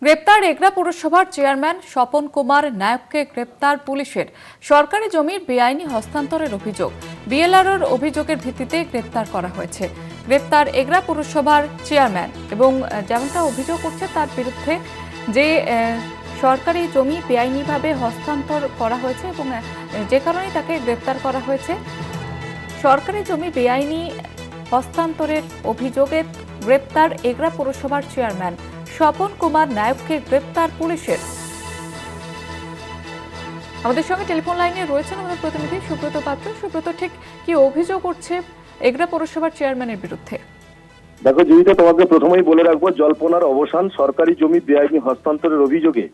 গ্রেপ্তার এগরা পুরসভার চেয়ারম্যান স্বপন কুমার নায়ককে গ্রেপ্তার পুলিশের। সরকারি জমির বেআইনি হস্তান্তরের অভিযোগ, বিএলআরওর অভিযোগের ভিত্তিতে গ্রেপ্তার করা হয়েছে। গ্রেপ্তার এগরা পুরসভার চেয়ারম্যান এবং যেমনটা অভিযোগ করছে তার বিরুদ্ধে যে সরকারি জমি বেআইনিভাবে হস্তান্তর করা হয়েছে এবং যে কারণে তাকে গ্রেপ্তার করা হয়েছে। সরকারি জমি বেআইনি হস্তান্তরের অভিযোগে গ্রেপ্তার এগরা পুরসভার চেয়ারম্যান স্বপন কুমার নায়ককে গ্রেপ্তার পুলিশের। আমাদের সঙ্গে টেলিফোন লাইনে রয়েছেন আমাদের প্রতিনিধি সুব্রত পাত্র। সুব্রত, ঠিক কি অভিযোগ করছে এগরা পৌরসভার চেয়ারম্যানের বিরুদ্ধে? দেখো জয়িতা, তোমাকে প্রথমেই বলে রাখবো, জল্পনার অবসান। সরকারি জমি বেআইনি হস্তান্তরের অভিযোগে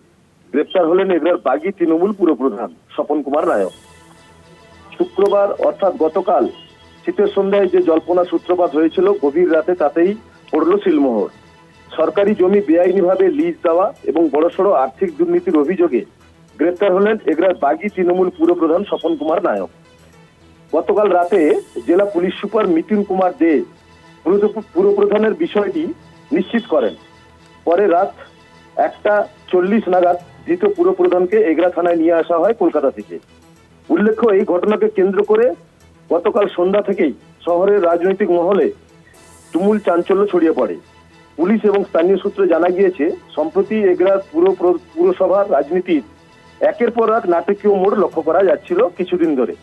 গ্রেপ্তার হলেন এগরার বাগী তৃণমূল পুরপ্রধান স্বপন কুমার নায়ক। শুক্রবার অর্থাৎ গতকাল শীতের সন্ধ্যায় যে জল্পনা সূত্রপাত হয়েছিল, গভীর রাতে তাতেই পড়ল সিলমোহর। সরকারি জমি বেআইনিভাবে লিজ দেওয়া এবং বড়সড় আর্থিক দুর্নীতির অভিযোগে গ্রেপ্তার হলেন এগরার বাগী তৃণমূল পুরপ্রধান স্বপন কুমার নায়ক। গতকাল রাতে জেলা পুলিশ সুপার মিতুন কুমার দে পুরপ্রধানের বিষয়টি নিশ্চিত করেন। পরে রাত 1:40 নাগাদ ধৃত পুরপ্রধানকে এগরা থানায় নিয়ে আসা হয় কলকাতা থেকে। উল্লেখ্য, এই ঘটনাকে কেন্দ্র করে গতকাল সন্ধ্যা থেকেই শহরের রাজনৈতিক মহলে তুমুল চাঞ্চল্য ছড়িয়ে পড়ে। পুলিশ এবং স্থানীয় সূত্রে জানা গিয়েছে, সম্প্রতি এগরার পুরসভার রাজনীতির একের পর এক নাটকীয় মোড় লক্ষ্য করা যাচ্ছিল কিছুদিন ধরে।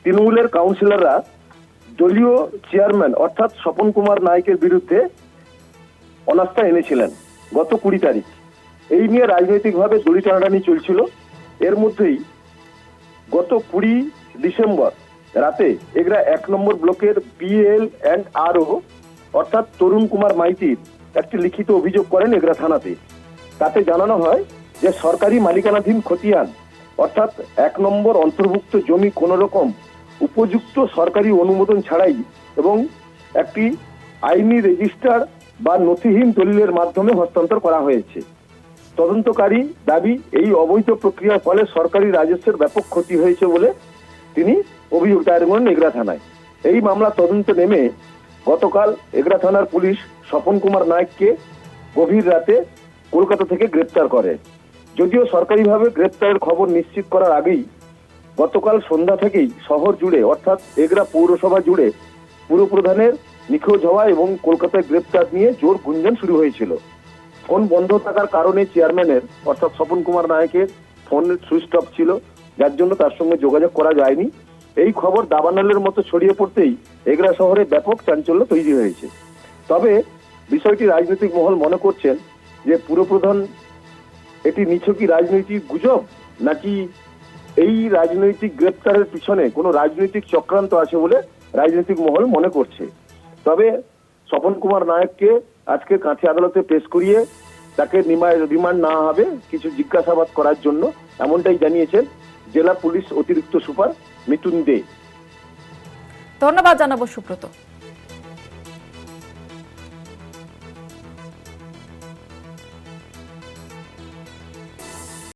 তৃণমূলের কাউন্সিলররা দলীয় চেয়ারম্যান অর্থাৎ স্বপন কুমার নায়কের বিরুদ্ধে অনাস্থা এনেছিলেন গত 20 তারিখ। এই নিয়ে রাজনৈতিকভাবে দড়ি টানাটানি চলছিল। এর মধ্যেই গত 20 ডিসেম্বর রাতে এগরা 1 নম্বর ব্লকের BL&RO অর্থাৎ তরুণ কুমার মাইতির একটি লিখিত অভিযোগ করেন এগরা থানাতে। তাতে জানানো হয় যে সরকারি মালিকানাধীন খতিয়ান অর্থাৎ 1 নম্বর অন্তর্ভুক্ত জমি কোন রকম উপযুক্ত সরকারি অনুমোদন ছাড়াই এবং একটি আইনি রেজিস্টার বা নথিহীন দলিলের মাধ্যমে হস্তান্তর করা হয়েছে। তদন্তকারী দাবি, এই অবৈধ প্রক্রিয়ার ফলে সরকারি রাজস্বের ব্যাপক ক্ষতি হয়েছে বলে তিনি অভিযোগ দায়ের করেন এগরা থানায়। এই মামলা তদন্তে নেমে গতকাল এগরা থানার পুলিশ স্বপন কুমার নায়ককে গভীর রাতে কলকাতা থেকে গ্রেপ্তার করে। যদিও সরকারিভাবে গ্রেপ্তারের খবর নিশ্চিত করার আগেই গতকাল সন্ধ্যা থেকেই শহর জুড়ে অর্থাৎ এগরা পৌরসভা জুড়ে পুরপ্রধানের নিখোঁজ হওয়া এবং কলকাতায় গ্রেপ্তার নিয়ে জোর গুঞ্জন শুরু হয়েছিল। ফোন বন্ধ থাকার কারণে চেয়ারম্যানের অর্থাৎ স্বপন কুমার নায়কের ফোন সুইচ অফ ছিল, যার জন্য তার সঙ্গে যোগাযোগ করা যায়নি। এই খবর দাবানলের মতো ছড়িয়ে পড়তেই এগরা শহরে ব্যাপক চাঞ্চল্য তৈরি হয়েছে। তবে বিষয়টি রাজনৈতিক মহল মনে করছেন যে পুরপ্রধান এটি নিছকই রাজনৈতিক গুজব, নাকি এই রাজনৈতিক গ্রেপ্তারের পিছনে কোনো রাজনৈতিক চক্রান্ত আছে বলে রাজনৈতিক মহল মনে করছে। তবে স্বপন কুমার নায়ককে আজকে কাঁথি আদালতে পেশ করিয়ে তাকে রিমান্ড নেওয়া হবে কিছু জিজ্ঞাসাবাদ করার জন্য, এমনটাই জানিয়েছেন জেলা পুলিশ অতিরিক্ত সুপার মিতুন দে। ধন্যবাদ জানাবো সুব্রত।